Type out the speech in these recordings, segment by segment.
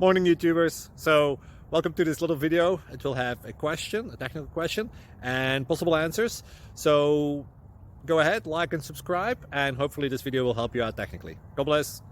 Morning, YouTubers. So welcome to this little video. It will have a question, a technical question, and possible answers. So go ahead, like and subscribe, and hopefully this video will help you out technically. God bless.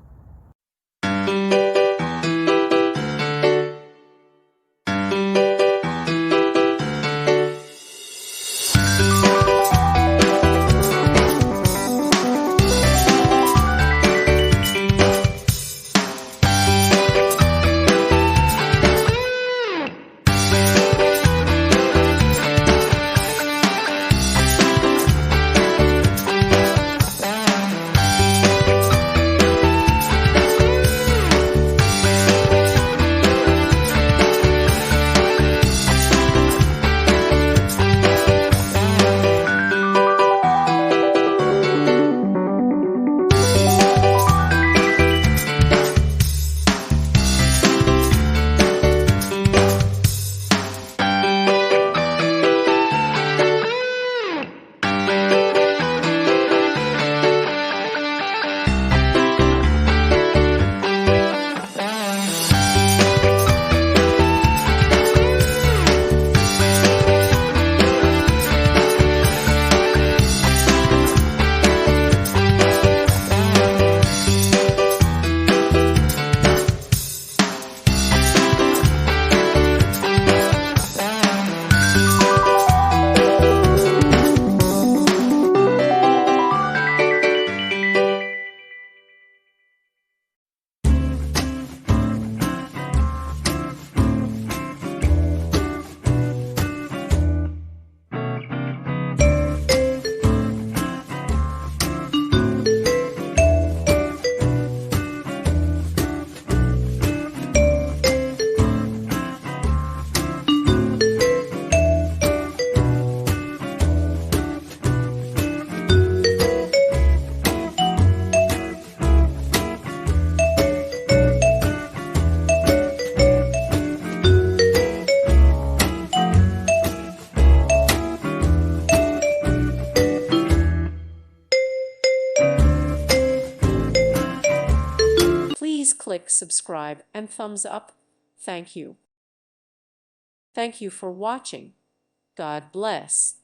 Please click subscribe and thumbs up. Thank you. Thank you for watching. God bless.